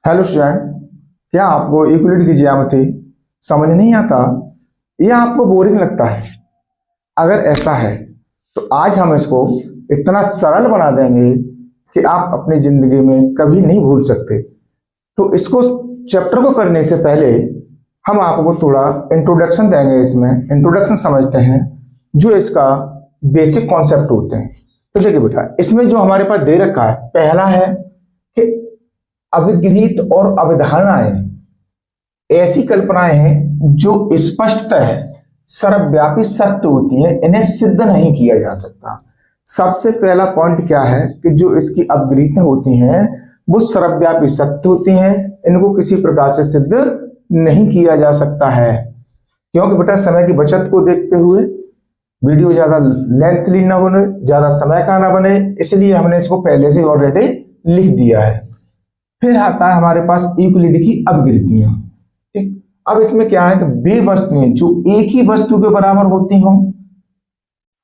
Hello student, क्या आपको Euclid की ज्यामिति समझ नहीं आता या आपको बोरिंग लगता है? अगर ऐसा है तो आज हम इसको इतना सरल बना देंगे कि आप अपनी जिंदगी में कभी नहीं भूल सकते। तो इसको चैप्टर को करने से पहले हम आपको थोड़ा इंट्रोडक्शन देंगे। इसमें इंट्रोडक्शन समझते हैं जो इसका बेसिक कॉन्सेप्ट होते हैं। तो देखिए बेटा, इसमें जो हमारे पास दे रखा है, पहला है कि अभिगृहित और अवधारणाएं ऐसी कल्पनाएं हैं जो स्पष्टतः सर्वव्यापी सत्य होती हैं, इन्हें सिद्ध नहीं किया जा सकता। सबसे पहला पॉइंट क्या है कि जो इसकी अभिगृहित होती हैं वो सर्वव्यापी सत्य होती हैं, इनको किसी प्रकार से सिद्ध नहीं किया जा सकता है। क्योंकि बेटा समय की बचत को देखते हुए वीडियो ज्यादा लेंथली ना बने, ज्यादा समय का ना बने, इसलिए हमने इसको पहले से ऑलरेडी लिख दिया है। फिर आता है हमारे पास यूक्लिड की अपगृहतियां। ठीक, अब इसमें क्या है कि वे वस्तुएं जो एक ही वस्तु के बराबर होती हों,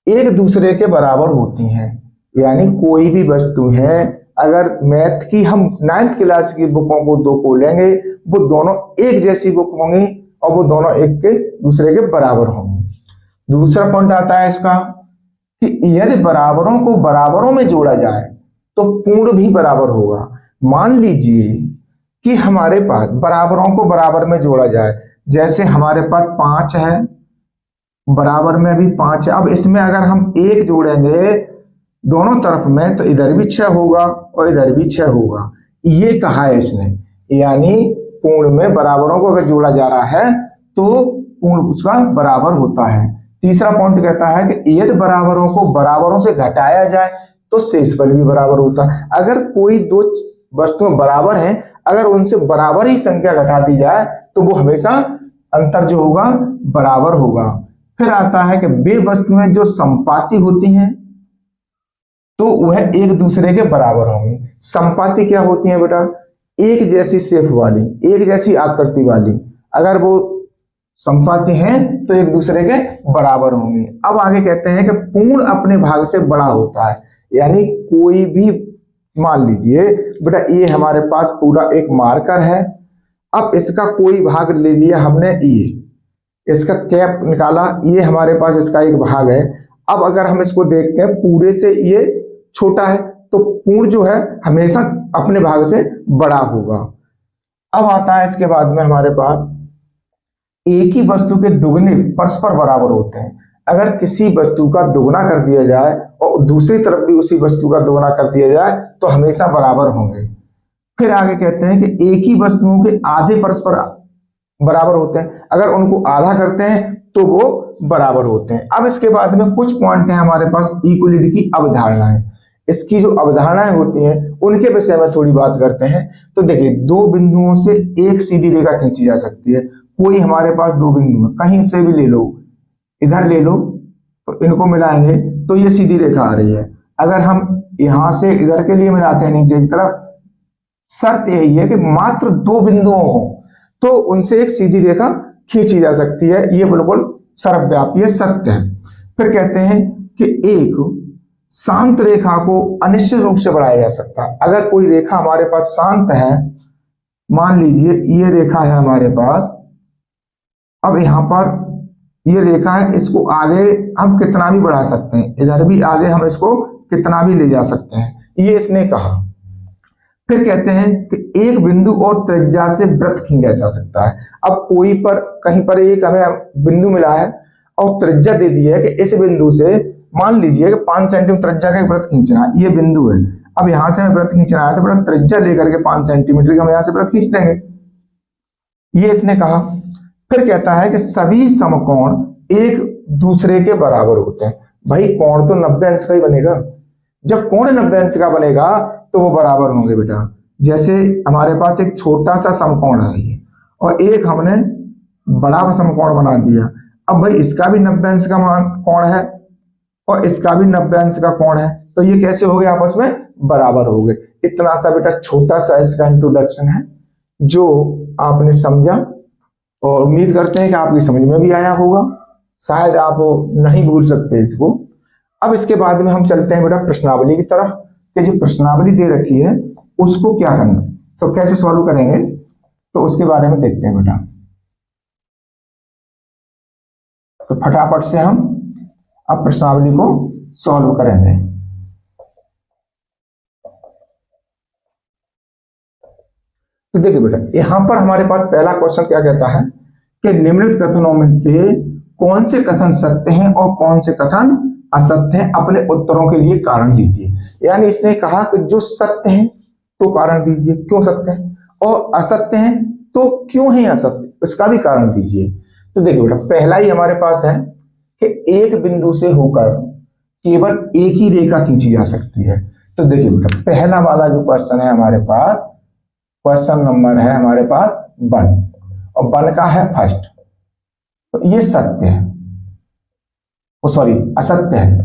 एक दूसरे के बराबर होती हैं। यानी कोई भी वस्तु है, अगर मैथ की हम 9th क्लास की बुकों को दो को लेंगे, वो दोनों एक जैसी बुक होंगी और वो दोनों एक के दूसरे के बराबर होंगी। दूसरा पॉइंट आता है इसका कि यदि बराबरों को बराबरों में जोड़ा जाए तो पूर्ण भी बराबर होगा। मान लीजिए कि हमारे पास बराबरों को बराबर में जोड़ा जाए, जैसे हमारे पास 5 है, बराबर में भी 5 है। अब इसमें अगर हम 1 जोड़ेंगे दोनों तरफ में तो इधर भी 6 होगा और इधर भी 6 होगा। ये कहा है इसने, यानी पूर्ण में बराबरों को अगर जोड़ा जा रहा है तो पूर्ण उसका बराबर होता है। तीसरा पॉइंट कहता है कि यदि बराबरों को बराबरों से घटाया जाए तो शेषफल भी बराबर होता है। अगर कोई दो वस्तुएं बराबर हैं, अगर उनसे बराबर ही संख्या घटा दी जाए तो वो हमेशा अंतर जो होगा बराबर होगा। फिर आता है कि वे वस्तुएं जो संपाती होती हैं तो वह एक दूसरे के बराबर होंगी। संपाती क्या होती है बेटा? एक जैसी शेप वाली, एक जैसी आकृति वाली, अगर वो संपाती हैं तो एक दूसरे के बराबर होंगे। अब आगे कहते हैं कि पूर्ण अपने भाग से बड़ा होता है। यानी कोई भी, मान लीजिए बेटा ये हमारे पास पूरा एक मार्कर है, अब इसका कोई भाग ले लिया हमने, ये इसका कैप निकाला, ये हमारे पास इसका एक भाग है। अब अगर हम इसको देखते हैं पूरे से ये छोटा है तो पूर्ण जो है हमेशा अपने भाग से बड़ा होगा। अब आता है इसके बाद में हमारे पास एक ही वस्तु के दुगने परस्पर बराबर होते हैं। अगर किसी वस्तु का दुगना कर दिया जाए और दूसरी तरफ भी उसी वस्तु का दुगना कर दिया जाए तो हमेशा बराबर होंगे। फिर आगे कहते हैं कि एक ही वस्तुओं के आधे परस्पर बराबर होते हैं, अगर उनको आधा करते हैं तो वो बराबर होते हैं। अब इसके बाद में कुछ पॉइंट है हमारे पास यूक्लिड की अवधारणाएं। इसकी जो अवधारणाएं होती हैं उनके विषय में थोड़ी बात करते हैं। तो देखिए, दो बिंदुओं से एक सीधी रेखा खींची जा सकती है। कोई हमारे पास दो बिंदु है, कहीं से भी ले लो, इधर ले लो तो इनको मिलाएंगे तो ये सीधी रेखा आ रही है। अगर हम यहां से इधर के लिए मिलाते हैं नीचे की तरफ, शर्त यही है कि मात्र दो बिंदुओं हो तो उनसे एक सीधी रेखा खींची जा सकती है। ये बिल्कुल सर्वव्यापी सत्य है। फिर कहते हैं कि एक शांत रेखा को अनिश्चित रूप से बढ़ाया जा सकता है। अगर कोई रेखा हमारे पास शांत है, मान लीजिए ये रेखा है हमारे पास, अब यहां पर ये रेखा है, इसको आगे हम कितना भी बढ़ा सकते हैं, इधर भी आगे हम इसको कितना भी ले जा सकते हैं, ये इसने कहा। फिर कहते हैं कि एक बिंदु और त्रिज्या से वृत्त खींचा जा सकता है। अब कोई पर कहीं पर एक हमें बिंदु मिला है और त्रिज्या दे दी है कि इस बिंदु से मान लीजिए कि 5 सेंटीमीटर त्रिज्या का वृत्त खींचना है, ये बिंदु है। अब यहां से हमें वृत्त खींचना है तो बड़ा त्रिज्या लेकर के 5 सेंटीमीटर का हम यहां से वृत्त खींच देंगे, ये इसने कहा। फिर कहता है कि सभी समकोण एक दूसरे के बराबर होते हैं। भाई कोण तो 90 अंश का ही बनेगा, जब कोण 90 अंश का बनेगा तो वो बराबर होंगे बेटा। जैसे हमारे पास एक छोटा सा समकोण है ये, और एक हमने बड़ा समकोण बना दिया। अब भाई इसका भी 90 अंश का कोण है और इसका भी 90 अंश का कोण है, तो ये कैसे हो गए? आपस में बराबर हो गए। इतना सा बेटा छोटा सा इसका इंट्रोडक्शन है जो आपने समझा, और उम्मीद करते हैं कि आपकी समझ में भी आया होगा। शायद आप नहीं भूल सकते इसको। अब इसके बाद में हम चलते हैं बेटा प्रश्नावली की तरफ, कि जो प्रश्नावली दे रखी है उसको क्या करना। सो कैसे सॉल्व करेंगे तो उसके बारे में देखते हैं बेटा। तो फटाफट से हम अब प्रश्नावली को सॉल्व करेंगे। तो देखिए बेटा, यहां पर हमारे पास पहला क्वेश्चन क्या कहता है कि निम्नलिखित कथनों में से कौन से कथन सत्य हैं और कौन से कथन असत्य हैं, अपने उत्तरों के लिए कारण दीजिए। यानी इसने कहा कि जो सत्य है तो कारण दीजिए क्यों सत्य है, और असत्य है तो क्यों है असत्य, इसका भी कारण दीजिए। तो देखिए बेटा, पहला ही हमारे पास है कि एक बिंदु से होकर केवल एक ही रेखा खींची जा सकती है। तो देखिए बेटा, पहला वाला जो क्वेश्चन है हमारे पास, क्वेश्चन नंबर है हमारे पास 1, और 1 का है फर्स्ट, तो ये सत्य है, ओ सॉरी असत्य है,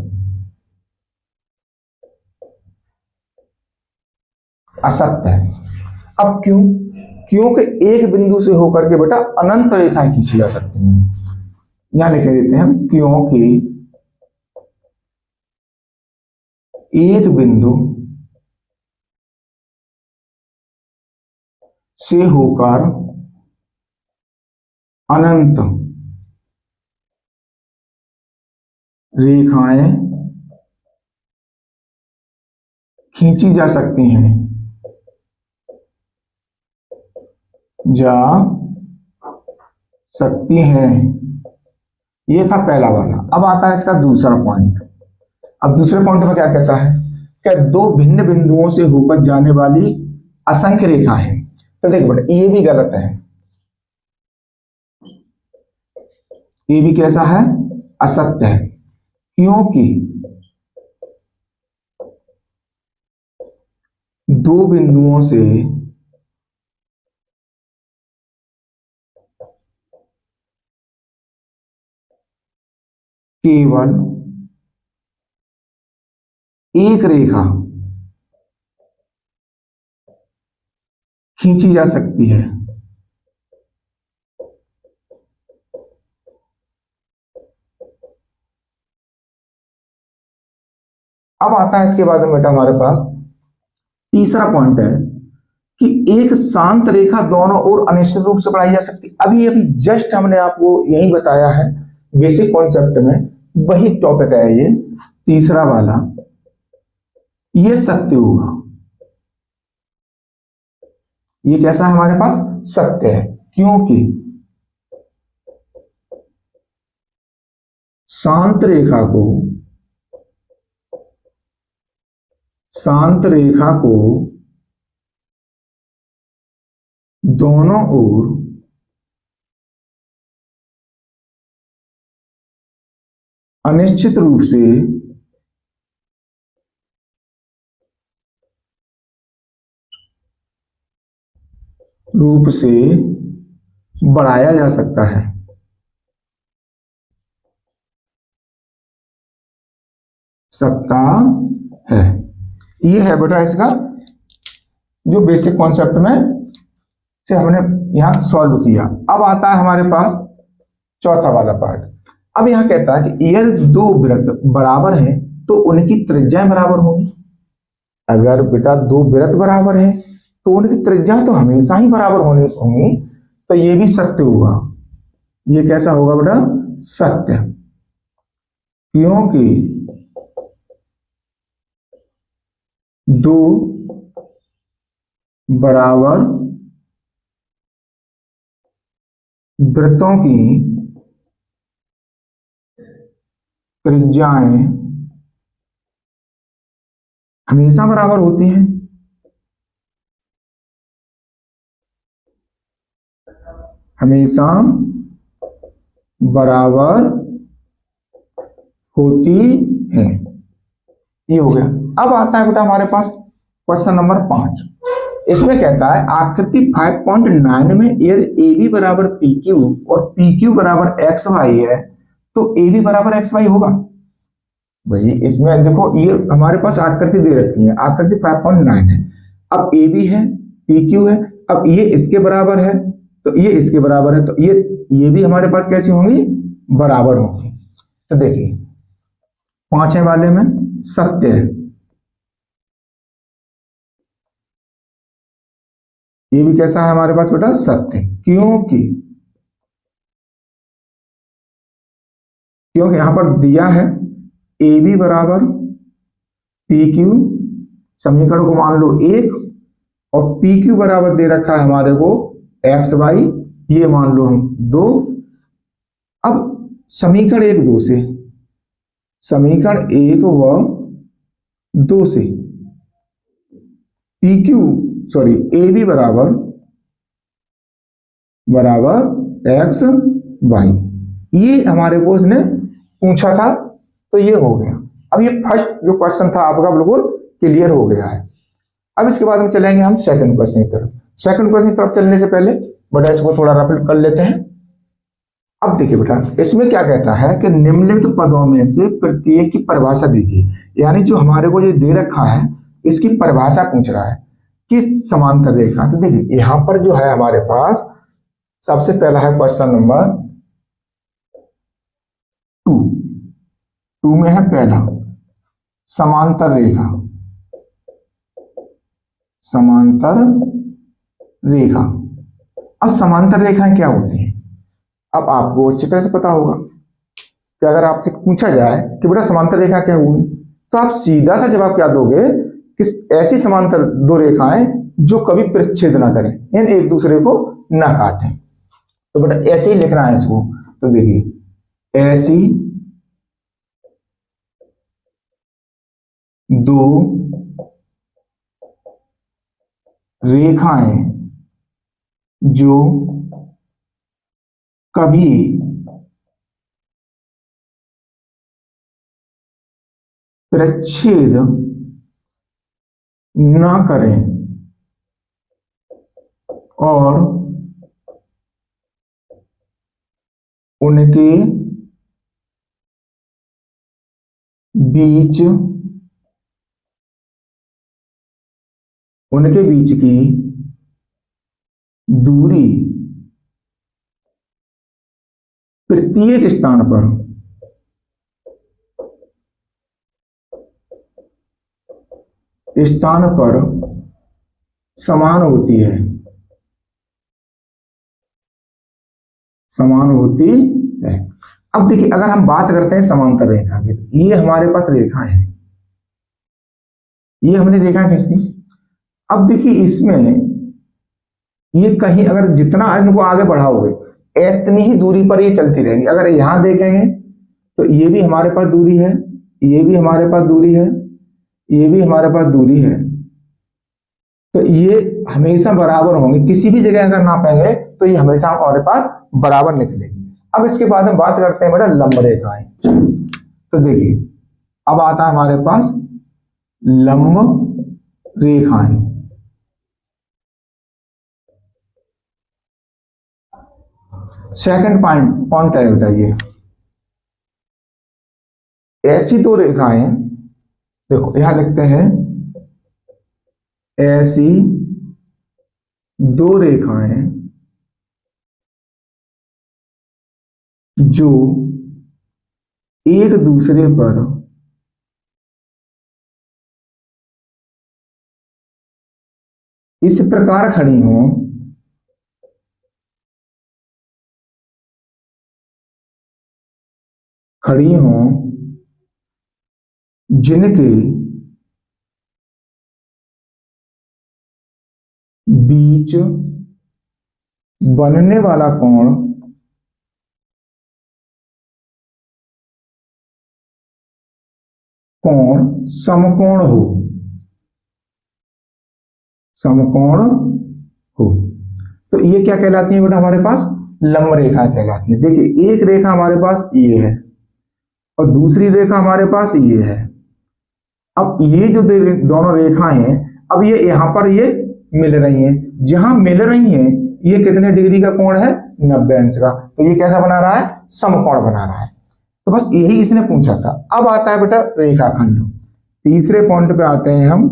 असत्य है। अब क्यों? क्योंकि एक बिंदु से होकर के बेटा अनंत रेखाएं खींची जा सकती हैं। यहां लिख देते हैं हम, क्योंकि एक बिंदु से होकर अनंत रेखाएं खींची जा सकती हैं, जा सकती हैं। ये था पहला वाला। अब आता है इसका दूसरा पॉइंट। अब दूसरे पॉइंट में क्या कहता है कि दो भिन्न बिंदुओं से होकर जाने वाली असंख्य रेखा है। तो देखो बेटा, ये भी गलत है, ये भी कैसा है, असत्य है। क्योंकि दो बिंदुओं से केवल एक रेखा खींची जा सकती है। अब आता है इसके बाद में बेटा हमारे पास तीसरा पॉइंट है कि एक शांत रेखा दोनों ओर अनिश्चित रूप से बढ़ाई जा सकती। अभी अभी जस्ट हमने आपको यही बताया है बेसिक कॉन्सेप्ट में, वही टॉपिक है ये तीसरा वाला। ये सत्य होगा, ये कैसा है हमारे पास, सत्य है। क्योंकि शांत रेखा को, शांत रेखा को दोनों ओर अनिश्चित रूप से बढ़ाया जा सकता है। सकता है, ये है बेटा इसका जो बेसिक कॉन्सेप्ट में से हमने यहां सॉल्व किया। अब आता है हमारे पास चौथा वाला पार्ट। अब यहां कहता है कि यदि दो वृत्त बराबर हैं तो उनकी त्रिज्याएं बराबर होंगी। अगर बेटा दो वृत्त बराबर है तो उनकी त्रिज्या तो हमेशा ही बराबर होनी होंगी, तो ये भी सत्य होगा। ये कैसा होगा बेटा, सत्य। क्योंकि दो बराबर वृत्तों की त्रिज्याएं हमेशा बराबर होती हैं। हमेशा बराबर होती है, ये हो गया। अब आता है बेटा हमारे पास क्वेश्चन नंबर 5। इसमें कहता है आकृति 5.9 में यदि ए बी बराबर पी क्यू और पी क्यू बराबर एक्स वाई है तो ए बी बराबर एक्स वाई होगा। भाई इसमें देखो ये हमारे पास आकृति दे रखी है, आकृति 5.9 है। अब ए बी है, पी क्यू है, अब ये इसके बराबर है तो ये इसके बराबर है, तो ये भी हमारे पास कैसी होंगी, बराबर होंगी। तो देखिए पांचवें वाले में सत्य है, ये भी कैसा है हमारे पास बेटा, सत्य। क्योंकि क्योंकि यहां पर दिया है ए बी बराबर पी क्यू, समीकरण को मान लो एक, और पी क्यू बराबर दे रखा है हमारे को एक्स वाई, ये मान लो हम दो। अब समीकरण एक दो से, समीकरण एक व दो से P Q sorry A B बराबर एक्स वाई, ये हमारे को इसने पूछा था, तो ये हो गया। अब ये फर्स्ट जो क्वेश्चन था आपका बिल्कुल क्लियर हो गया है। अब इसके बाद में चलेंगे हम सेकंड क्वेश्चन की तरफ। सेकंड क्वेश्चन की तरफ चलने से पहले बेटा इसको थोड़ा रफल कर लेते हैं। अब देखिए बेटा, इसमें क्या कहता है कि निम्नलिखित पदों में से प्रत्येक की परिभाषा दीजिए। यानी जो हमारे को ये दे रखा है इसकी परिभाषा पूछ रहा है कि समांतर रेखा। तो देखिए यहां पर जो है हमारे पास सबसे पहला है क्वेश्चन नंबर 2 में है पहला समांतर रेखा। समांतर रेखा, अब समांतर रेखाएं क्या होती हैं? अब आपको अच्छी तरह से पता होगा कि अगर आपसे पूछा जाए कि बेटा समांतर रेखा क्या हुई, तो आप सीधा सा जवाब क्या दोगे कि ऐसी समांतर दो रेखाएं जो कभी परिच्छेद ना करें, यानी एक दूसरे को ना काटें। तो बेटा ऐसे ही लिखना है इसको। तो देखिए ऐसी दो रेखाएं जो कभी परिच्छेद ना करें और उनके बीच की दूरी प्रत्येक स्थान पर समान होती है, समान होती है। अब देखिए अगर हम बात करते हैं समांतर रेखा की, ये हमारे पास रेखा है, ये हमने रेखा खींच दी। अब देखिए इसमें ये कहीं अगर जितना इनको आगे बढ़ाओगे इतनी ही दूरी पर ये चलती रहेगी। अगर यहां देखेंगे तो ये भी हमारे पास दूरी है, ये भी हमारे पास दूरी है, ये भी हमारे पास दूरी है, तो ये हमेशा बराबर होंगे। किसी भी जगह अगर नापेंगे तो ये हमेशा हमारे पास बराबर निकलेगी। अब इसके बाद हम बात करते हैं बेटा लंब रेखाएं। तो देखिए अब आता है हमारे पास लंब रेखाएं। सेकंड पॉइंट है बेटा, ये ऐसी दो रेखाएं, देखो यहां लिखते हैं ऐसी दो रेखाएं जो एक दूसरे पर इस प्रकार खड़ी हों जिनके बीच बनने वाला कोण समकोण हो, तो ये क्या कहलाती है बेटा हमारे पास लंब रेखा कहलाती है। देखिए एक रेखा हमारे पास ये है और दूसरी रेखा हमारे पास ये है। अब ये जो दोनों रेखाएं हैं, अब ये यहां पर ये मिल रही हैं, जहां मिल रही हैं ये कितने डिग्री का कोण है, 90 अंश का। तो ये कैसा बना रहा है, समकोण बना रहा है। तो बस यही इसने पूछा था। अब आता है बेटा रेखाखंड। तीसरे पॉइंट पे आते हैं हम,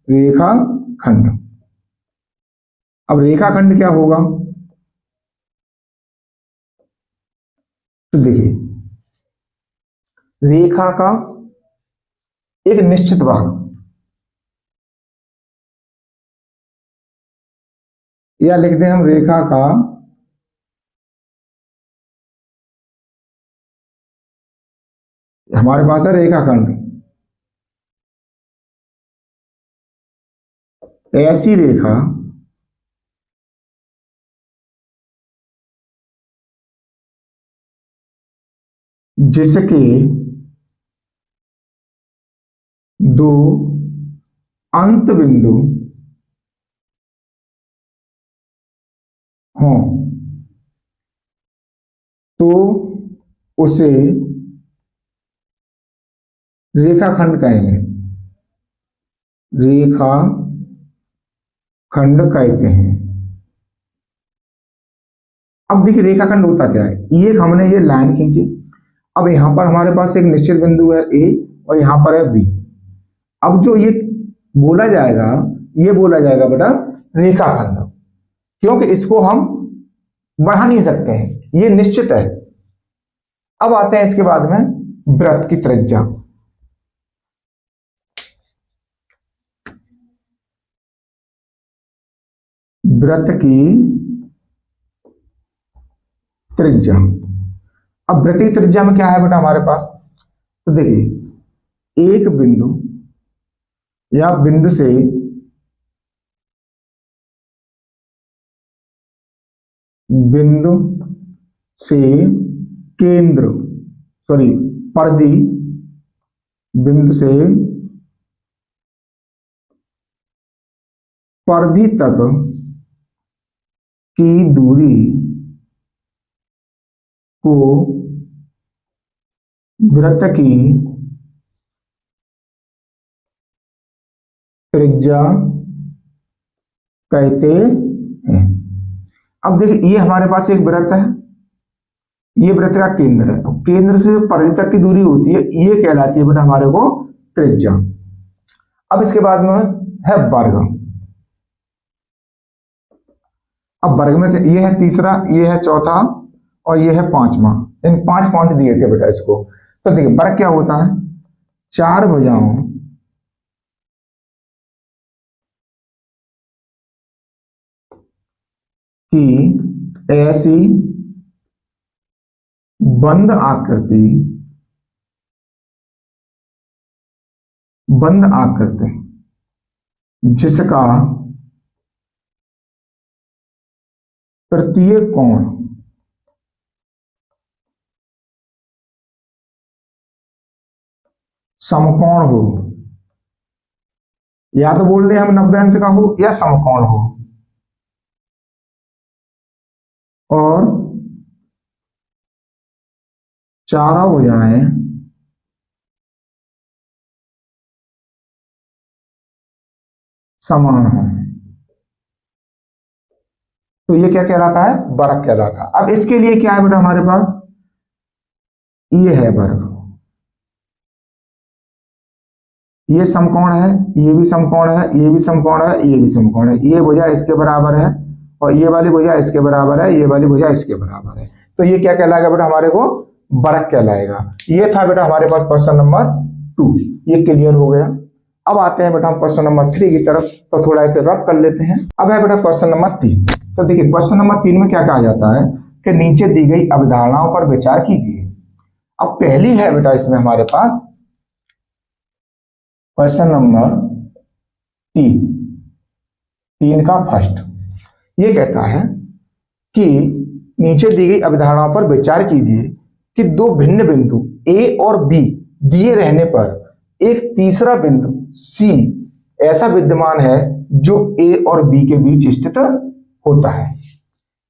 रेखाखंड। अब रेखाखंड क्या होगा, तो देखिए रेखा का एक निश्चित भाग या लिख दें हम रेखा का हमारे पास है रेखाखंड, ऐसी रेखा जिसके दो अंत बिंदु हों तो उसे रेखाखंड कहेंगे, रेखा खंड कहते हैं। अब देखिए रेखाखंड होता क्या है, ये हमने ये लाइन खींची, अब यहां पर हमारे पास एक निश्चित बिंदु है ए और यहां पर है बी। अब जो ये बोला जाएगा, ये बोला जाएगा बेटा रेखाखंड, क्योंकि इसको हम बढ़ा नहीं सकते हैं, ये निश्चित है। अब आते हैं इसके बाद में वृत्त की त्रिज्या। वृत्त की त्रिज्या, अब वृत्त की त्रिज्या में क्या है बेटा हमारे पास, तो देखिए एक बिंदु या बिंदु से बिंदु से केंद्र, सॉरी परिधि, बिंदु से परिधि तक की दूरी को वृत्त की त्रिज्या कहते हैं। अब देखिए ये हमारे पास एक वृत्त है, ये वृत्त का केंद्र है, केंद्र से परिधि तक की दूरी होती है, ये कहलाती है बेटा हमारे को त्रिज्या। अब इसके बाद में है वर्ग। अब वर्ग में ये है तीसरा, ये है चौथा और ये है पांचवा, इन 5 पॉइंट दिए थे बेटा इसको। तो देखिए वर्ग क्या होता है, 4 भुजाओं की ऐसी बंद आकृति, बंद आकृति जिसका तृतीय कोण समकोण हो, या तो बोल दें हम 90 अंश का हो या समकोण हो, और चारों भुजाएं समान हो, तो ये क्या कहलाता है, वर्ग कहलाता है। अब इसके लिए क्या है बेटा हमारे पास, ये है वर्ग, ये समकोण है, ये भी समकोण है, ये भी समकोण है, ये भी समकोण है, ये भुजा इसके बराबर है और ये वाली भुजा इसके बराबर है, ये वाली भुजा इसके बराबर है, तो ये क्या कहलाएगा बेटा हमारे को वर्ग कहलाएगा। ये था बेटा हमारे पास क्वेश्चन नंबर 2, ये क्लियर हो गया। अब आते हैं बेटा हम क्वेश्चन नंबर 3 की तरफ, तो थोड़ा इसे रफ कर लेते हैं। अब है बेटा क्वेश्चन नंबर 3। तो देखिए क्वेश्चन नंबर 3 में क्या कहा जाता है कि नीचे दी गई अवधारणाओं पर विचार कीजिए। अब पहली है बेटा इसमें हमारे पास क्वेश्चन नंबर 3 का फर्स्ट, ये कहता है कि नीचे दी गई अवधारणाओं पर विचार कीजिए कि दो भिन्न बिंदु ए और बी दिए रहने पर एक तीसरा बिंदु सी ऐसा विद्यमान है जो ए और बी के बीच स्थित होता है।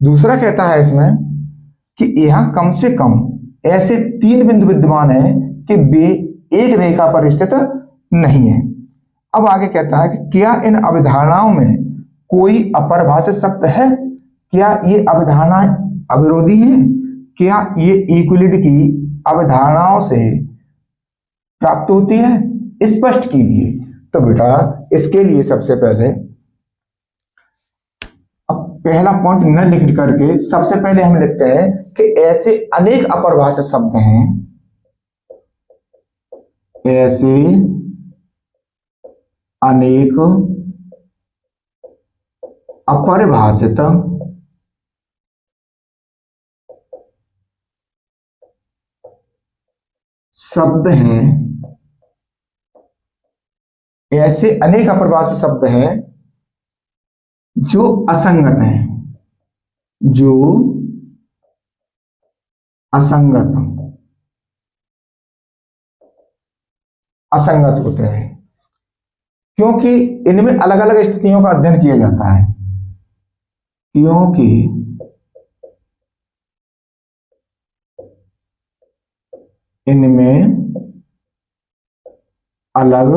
दूसरा कहता है इसमें कि यहां कम से कम ऐसे 3 बिंदु विद्यमान है कि वे एक रेखा पर स्थित नहीं है। अब आगे कहता है कि क्या इन अवधारणाओं में कोई अपरिभाषित शब्द है, क्या ये अवधारणाएं अविरोधी हैं, क्या ये यूक्लिड की अवधारणाओं से प्राप्त होती है, स्पष्ट कीजिए। तो बेटा इसके लिए सबसे पहले अब पहला पॉइंट न लिख करके सबसे पहले हम लिखते हैं कि ऐसे अनेक अपरिभाषित शब्द हैं, ऐसे अनेक अपरिभाषित शब्द हैं, ऐसे अनेक अपरिभाषित शब्द हैं जो असंगत हैं, जो असंगत असंगत होते हैं, क्योंकि इनमें अलग अलग स्थितियों का अध्ययन किया जाता है, क्योंकि इनमें अलग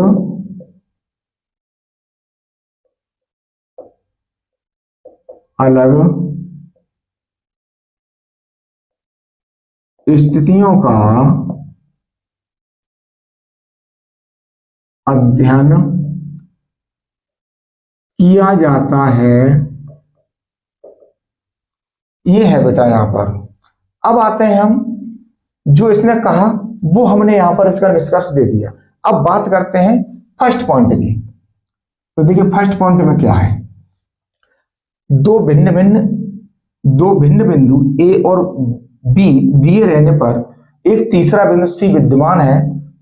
अलग स्थितियों का अध्ययन किया जाता है। ये है बेटा यहां पर। अब आते हैं हम, जो इसने कहा वो हमने यहां पर इसका निष्कर्ष दे दिया। अब बात करते हैं फर्स्ट पॉइंट की। तो देखिए फर्स्ट पॉइंट में क्या है, दो भिन्न भिन्न बिंदु ए और बी दिए रहने पर एक तीसरा बिंदु सी विद्यमान है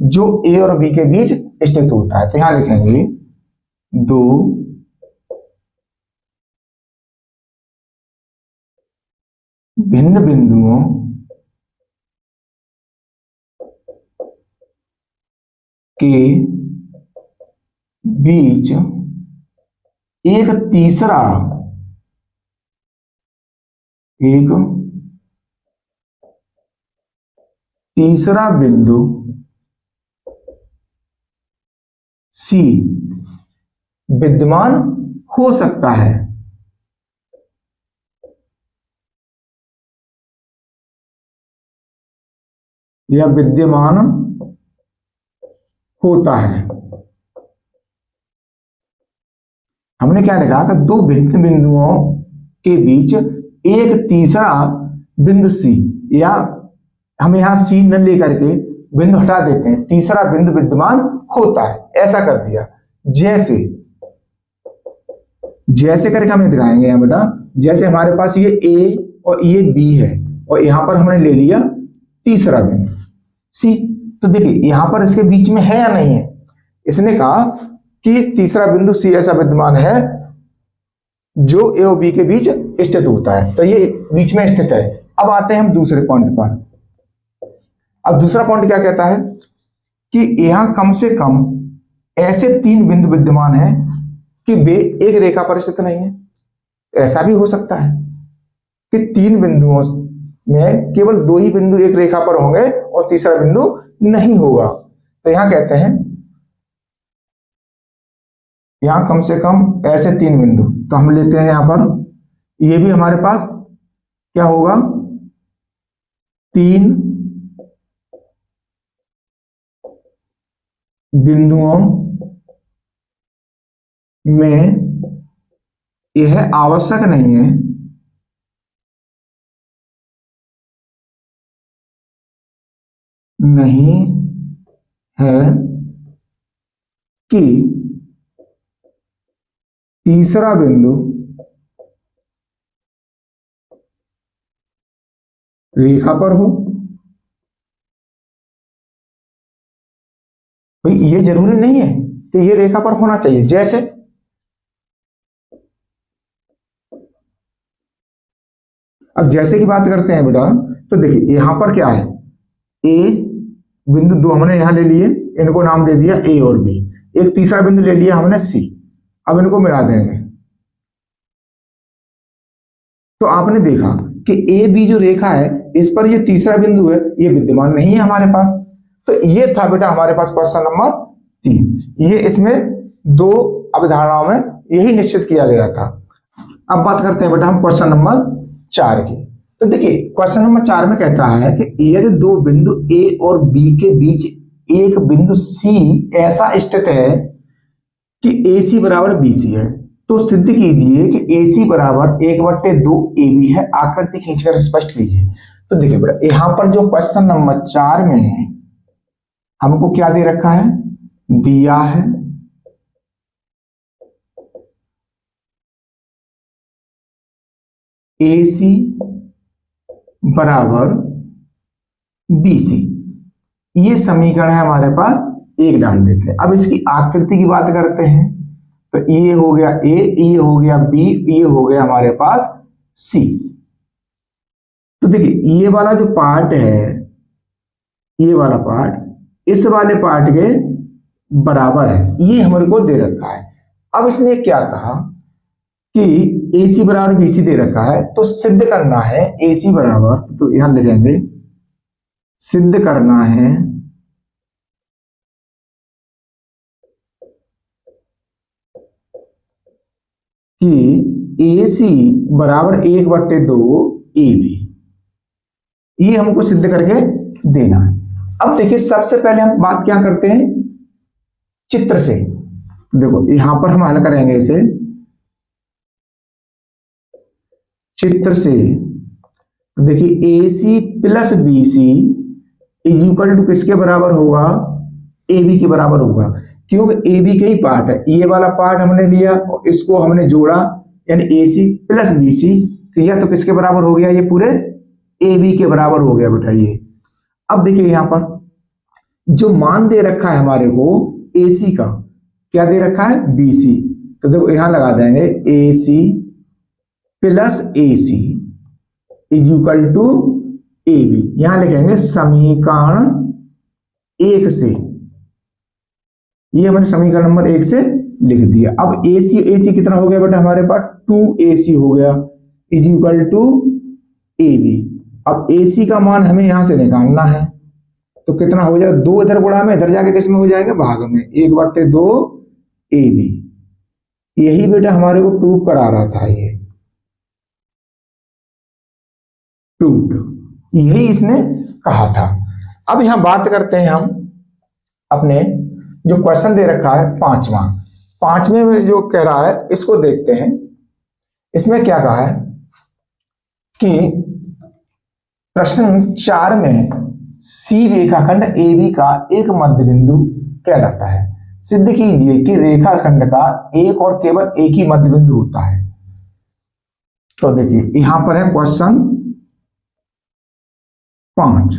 जो ए और बी के बीच स्थित होता है। तो यहां लिखेंगे दो भिन्न बिंदुओं के बीच एक तीसरा बिंदु सी विद्यमान हो सकता है। या विद्यमान होता है। हमने क्या लिखा कि दो भिन्न बिंदुओं के बीच एक तीसरा बिंदु सी, या हम यहां सी न लेकर के बिंदु हटा देते हैं, तीसरा बिंदु विद्यमान होता है, ऐसा कर दिया। जैसे जैसे करके हमें दिखाएंगे यहां बेटा, जैसे हमारे पास ये ए और ये बी है और यहां पर हमने ले लिया तीसरा बिंदु सी। तो देखिए यहां पर इसके बीच में है या नहीं है, इसने कहा कि तीसरा बिंदु सी ऐसा विद्यमान है जो ए और बी के बीच स्थित होता है, तो ये बीच में स्थित है। अब आते हैं हम दूसरे पॉइंट पर। अब दूसरा पॉइंट क्या कहता है कि यहां कम से कम ऐसे तीन बिंदु विद्यमान हैं कि वे एक रेखा पर स्थित नहीं है। ऐसा भी हो सकता है कि तीन बिंदुओं में केवल दो ही बिंदु एक रेखा पर होंगे और तीसरा बिंदु नहीं होगा। तो यहां कहते हैं यहां कम से कम ऐसे तीन बिंदु, तो हम लेते हैं यहां पर, ये भी हमारे पास क्या होगा, तीन बिंदुओं में यह आवश्यक नहीं है कि तीसरा बिंदु रेखा पर हो। भाई ये जरूरी नहीं है कि ये रेखा पर होना चाहिए। जैसे अब जैसे की बात करते हैं बेटा, तो देखिए यहां पर क्या है, ए बिंदु दो हमने यहां ले लिए, इनको नाम दे दिया ए और बी, एक तीसरा बिंदु ले लिया हमने सी। अब इनको मिला देंगे तो आपने देखा कि ए बी जो रेखा है इस पर ये तीसरा बिंदु है, ये विद्यमान नहीं है हमारे पास। तो ये था बेटा हमारे पास क्वेश्चन नंबर 3। ये इसमें दो अवधारणाओं में यही निश्चित किया गया था। अब बात करते हैं बेटा हम क्वेश्चन नंबर 4 की। तो देखिए क्वेश्चन नंबर 4 में कहता है कि यदि दो बिंदु ए और बी के बीच एक बिंदु सी ऐसा स्थित है कि ए सी बराबर बी सी है, तो सिद्ध कीजिए कि ए सी बराबर 1/2 ए बी है। आकृति खींचकर स्पष्ट कीजिए। तो देखिए बेटा यहां पर जो क्वेश्चन नंबर 4 में हमको क्या दे रखा है, दिया है ए सी बराबर बी सी, ये समीकरण है हमारे पास, एक डाल देते हैं। अब इसकी आकृति की बात करते हैं, तो ये हो गया ए, ये हो गया बी, ये हो गया हमारे पास सी। तो देखिए ये वाला जो पार्ट है, ये वाला पार्ट इस वाले पार्ट के बराबर है, ये हमारे को दे रखा है। अब इसने क्या कहा कि ए सी बराबर बी सी दे रखा है, तो सिद्ध करना है ए सी बराबर, तो यहां लिखेंगे सिद्ध करना है कि ए सी बराबर 1/2 ए बी, ये हमको सिद्ध करके देना है। अब देखिए सबसे पहले हम बात क्या करते हैं, चित्र से। देखो यहां पर हम हल करेंगे इसे चित्र से। देखिए A C plus B C is equal to किसके बराबर होगा, ए बी के बराबर होगा, क्योंकि ए बी के ही पार्ट है। ये वाला पार्ट हमने लिया और इसको हमने जोड़ा, यानी ए सी प्लस बी सी, तो तो किसके बराबर हो गया, ये पूरे ए बी के बराबर हो गया बेटा ये। अब देखिए यहां पर जो मान दे रखा है हमारे को ए सी का, क्या दे रखा है, बी सी, तो देखो यहां लगा देंगे A C plus A C is equal to A B, यहां लिखेंगे समीकरण 1 से, ये हमने समीकरण नंबर 1 से लिख दिया। अब ए सी कितना हो गया बेटा हमारे पास, 2AC हो गया is equal to A B. अब ए सी का मान हमें यहां से निकालना है, तो कितना हो जाएगा, 2 इधर गुणा में, इधर जाके किस में हो जाएगा, भाग में, 1/2 ए बी। यही बेटा हमारे को प्रूव करा रहा था, ये प्रूव्ड, यही इसने कहा था। अब यहां बात करते हैं हम अपने जो क्वेश्चन दे रखा है पांचवें में जो कह रहा है इसको देखते हैं। इसमें क्या कहा है कि प्रश्न 4 में सी रेखाखंड ए बी का एक मध्य बिंदु कहलाता है, सिद्ध कीजिए कि रेखाखंड का एक और केवल एक ही मध्य बिंदु होता है। तो देखिए यहां पर है क्वेश्चन 5,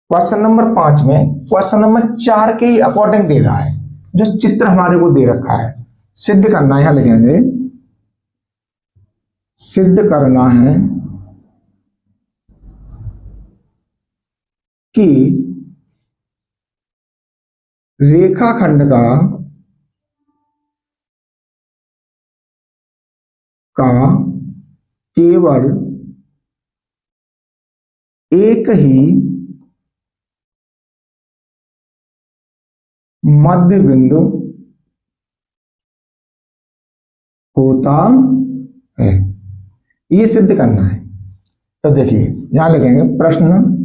क्वेश्चन नंबर 5 में क्वेश्चन नंबर 4 के अकॉर्डिंग दे रहा है, जो चित्र हमारे को दे रखा है, सिद्ध करना है, यहां लिखेंगे सिद्ध करना है कि रेखाखंड का केवल एक ही मध्य बिंदु होता है, ये सिद्ध करना है। तो देखिए यहां लिखेंगे प्रश्न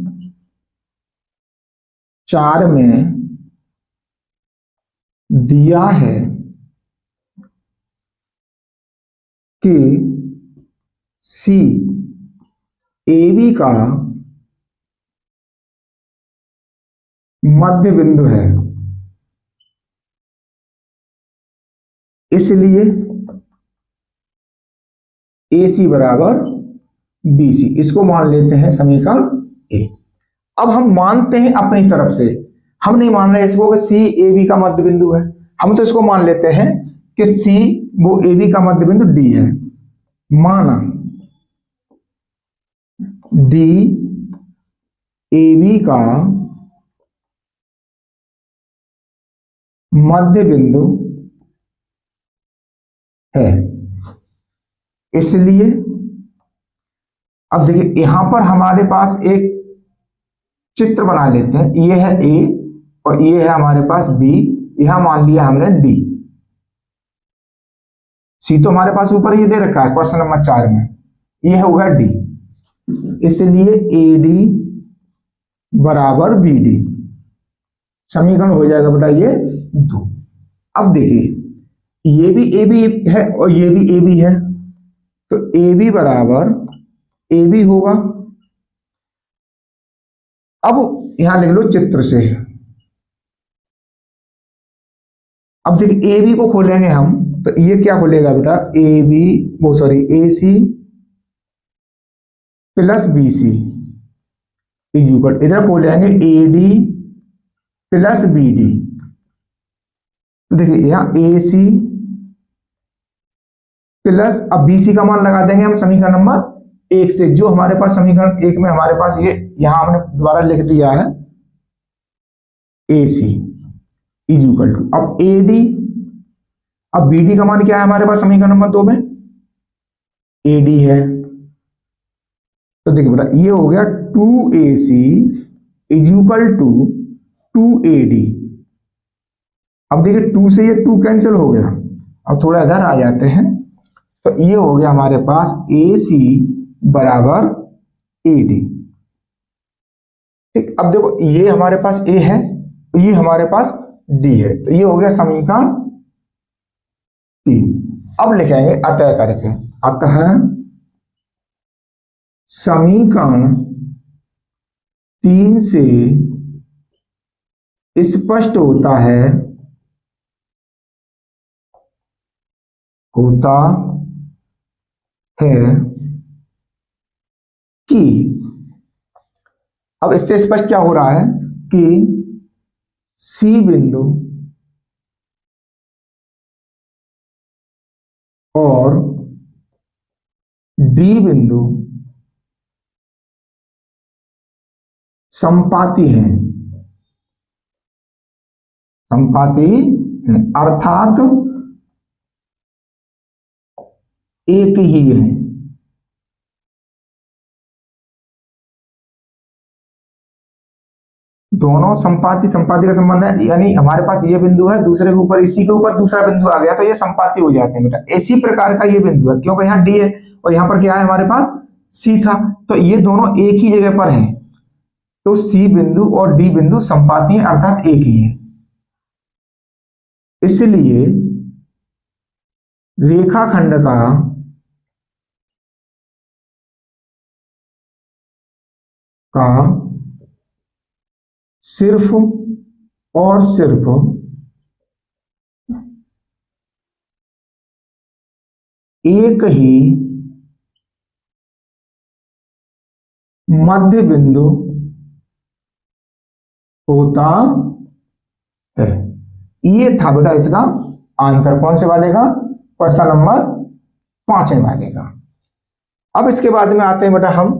4 में दिया है कि सी ए बी का मध्य बिंदु है, इसलिए ए सी बराबर बी सी, इसको मान लेते हैं समीकरण ए। अब हम मानते हैं अपनी तरफ से, हम नहीं मान रहे इसको कि सी ए बी का मध्य बिंदु है, हम तो इसको मान लेते हैं कि सी वो ए बी का मध्य बिंदु डी है। माना डी ए बी का मध्य बिंदु है, इसलिए अब देखिए यहां पर हमारे पास एक चित्र बना लेते हैं, ये है ए और ये है हमारे पास बी, यहां मान लिया हमने डी, सी तो हमारे पास ऊपर ये दे रखा है क्वेश्चन नंबर 4 में, ये होगा डी, इसलिए ए डी बराबर बी डी, समीकरण हो जाएगा बेटा ये 2। अब देखिए ये भी ए बी है और ये भी ए बी है, तो ए बी बराबर ए बी होगा। अब यहां लिख लो चित्र से, अब देखिए ए बी को खोलेंगे हम, तो ये क्या खोलेगा बेटा, ए बी वो sorry A C plus B C is equal, इधर खोलेंगे A D plus B D. तो देखिए यहाँ ए सी प्लस, अब बी सी का मान लगा देंगे हम समीकरण नंबर 1 से, जो हमारे पास समीकरण 1 में हमारे पास ये यहां हमने दोबारा लिख दिया है ए सी इज इक्वल टू, अब ए डी, अब बी डी का मान क्या है हमारे पास समीकरण नंबर 2 में, ए डी है। तो देखिए बेटा ये हो गया 2ac is equal to 2ad। अब देखिए 2 से ये 2 कैंसिल हो गया, अब थोड़ा इधर आ जाते हैं, तो ये हो गया हमारे पास ac बराबर ad। ठीक, अब देखो ये हमारे पास a है, ये हमारे पास d है, तो ये हो गया समीकरण 3। अब लिखेंगे अतः करके, अतः समीकरण 3 से स्पष्ट होता है कि, अब इससे स्पष्ट क्या हो रहा है कि सी बिंदु और डी बिंदु संपाती हैं, संपाती हैं अर्थात एक ही है। दोनों संपाती, संपाती का संबंध है, यानी हमारे पास ये बिंदु है, दूसरे के ऊपर इसी के ऊपर दूसरा बिंदु आ गया, तो ये संपाती हो जाते हैं बेटा। इसी प्रकार का ये बिंदु है, क्योंकि यहाँ डी है और यहाँ पर क्या है हमारे पास सी था, तो ये दोनों एक ही जगह पर हैं, तो सी बिंदु और डी बिंदु संपाती हैं अर्थात एक ही है। इसलिए रेखाखंड का सिर्फ और सिर्फ एक ही मध्य बिंदु होता है। ये था बेटा इसका आंसर, कौन से वाले का, क्वेश्चन नंबर 5 वाले का। अब इसके बाद में आते हैं बेटा हम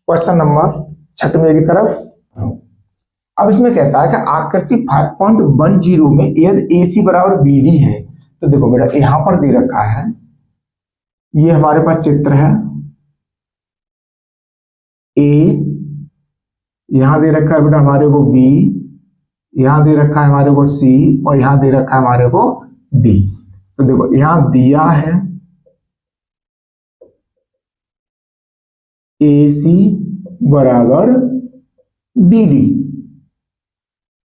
क्वेश्चन नंबर 6 की तरफ। अब इसमें कहता है कि आकृति 5.10 में यदि AC बराबर BD है, तो देखो बेटा यहां पर दे रखा है, ये हमारे पास चित्र है, A यहां दे रखा है बेटा हमारे को B, यहां दे रखा है हमारे को C और यहां दे रखा है हमारे को D। तो देखो यहां दिया है AC बराबर BD,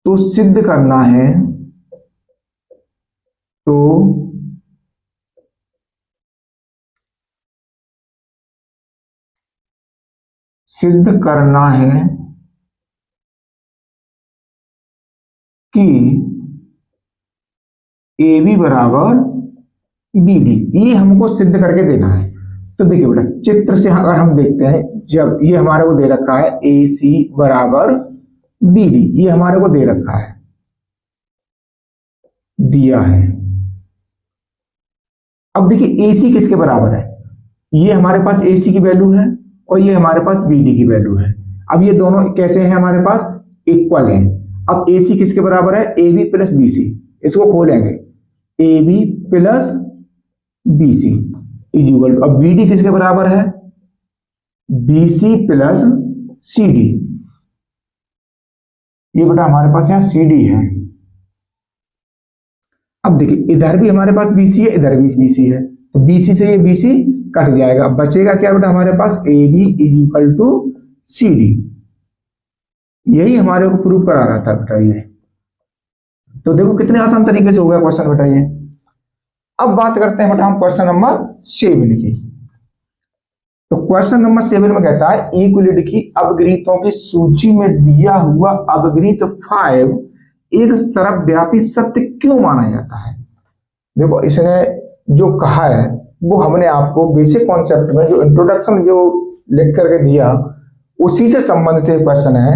तो सिद्ध करना है, तो सिद्ध करना है कि AB बराबर BD, ये हमको सिद्ध करके देना है। तो देखिए बेटा चित्र से अगर हम देखते हैं, जब ये हमारे को दे रखा है AC बराबर BD, ये हमारे को दे रखा है, दिया है। अब देखिए AC किसके बराबर है, ये हमारे पास AC की वैल्यू है और ये हमारे पास BD की वैल्यू है। अब ये दोनों कैसे हैं हमारे पास, इक्वल हैं। अब AC किसके बराबर है, AB प्लस BC, इसको खोलेंगे AB plus BC is equal to, अब BD किसके बराबर है, BC प्लस CD, ये बेटा हमारे पास यहाँ CD है। अब देखिए इधर भी हमारे पास BC है, इधर भी BC है, तो BC से ये BC कट जाएगा, अब बचेगा क्या बेटा हमारे पास AB is equal to CD। यही हमारे को प्रूव करा रहा था बेटा ये। तो देखो कितने आसान तरीके से हो गया क्वेश्चन बेटा ये। अब बात करते हैं बेटा हम क्वेश्चन नंबर 7 की। तो क्वेश्चन नंबर 7 में कहता है यूक्लिड की अवगणितों की सूची में दिया हुआ अवगणित 5 एक सर्वव्यापी सत्य क्यों माना जाता है। देखो इसने जो कहा है वो हमने आपको बेसिक कॉन्सेप्ट में जो इंट्रोडक्शन जो लिख करके दिया उसी से संबंधित क्वेश्चन है।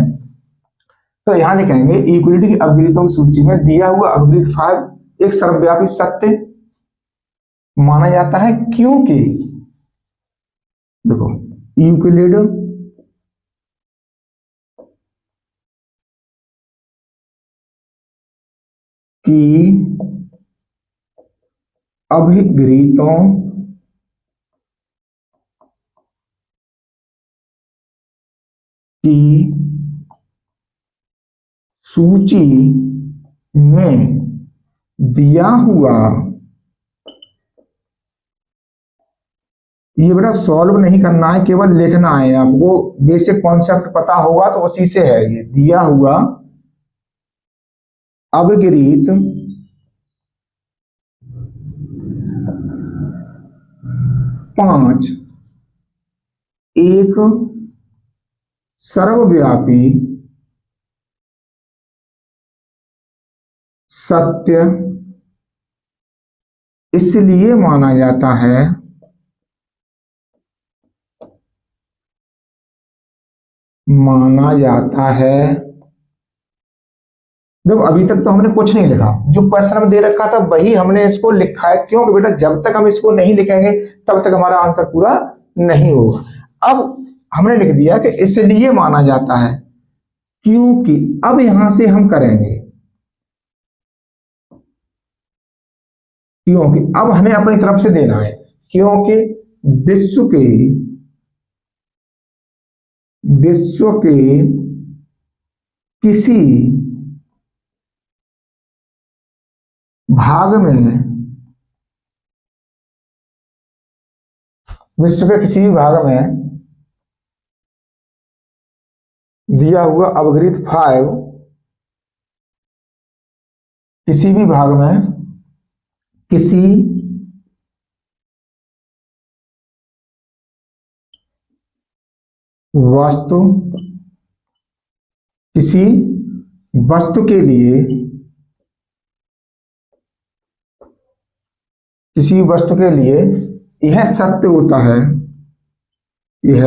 तो यहां लिखेंगे इक्विलिटी की अपग्रहितों की सूची में दिया हुआ अपग्रहित 5 एक सर्वव्यापी सत्य माना जाता है, क्योंकि देखो यूक्लिड की अभिगृहीतों की सूची में दिया हुआ, ये बेटा सॉल्व नहीं करना है, केवल लिखना है। आपको बेसिक कॉन्सेप्ट पता होगा तो उसी से है। ये दिया हुआ अवगृहीत पांच एक सर्वव्यापी सत्य इसलिए माना जाता है देखो अभी तक तो हमने कुछ नहीं लिखा, जो क्वेश्चन में दे रखा था वही हमने इसको लिखा है, क्योंकि बेटा जब तक हम इसको नहीं लिखेंगे तब तक हमारा आंसर पूरा नहीं होगा। अब हमने लिख दिया कि इसलिए माना जाता है, क्योंकि अब यहां से हम करेंगे, क्योंकि अब हमें अपनी तरफ से देना है, क्योंकि विश्व के किसी भाग में, विश्व के किसी भी भाग में दिया हुआ अवगृहीत 5 किसी भी भाग में किसी वस्तु के लिए, किसी वस्तु के लिए यह सत्य होता है, यह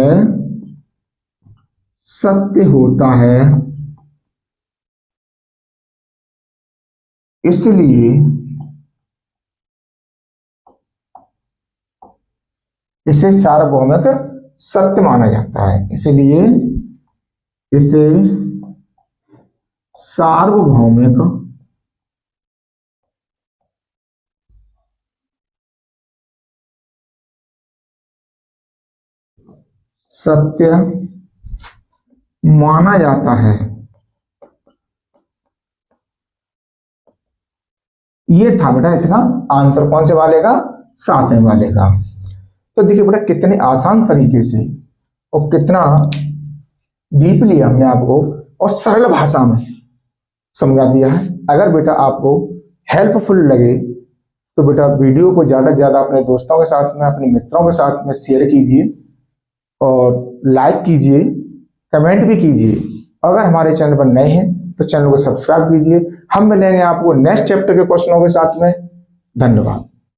सत्य होता है, इसलिए इसे सार्वभौमिक सत्य माना जाता है, इसलिए इसे सार्वभौमिक सत्य माना जाता है। ये था बेटा इसका आंसर, कौन से वाले का, 7वें वाले का। तो देखिए बेटा कितने आसान तरीके से और कितना डीपली हमने आपको और सरल भाषा में समझा दिया है। अगर बेटा आपको हेल्पफुल लगे तो बेटा वीडियो को ज्यादा से ज्यादा अपने दोस्तों के साथ में, अपने मित्रों के साथ में शेयर कीजिए और लाइक कीजिए, कमेंट भी कीजिए। अगर हमारे चैनल पर नए हैं तो चैनल को सब्सक्राइब कीजिए। हम मिलेंगे आपको नेक्स्ट चैप्टर के क्वेश्चनों के साथ में। धन्यवाद।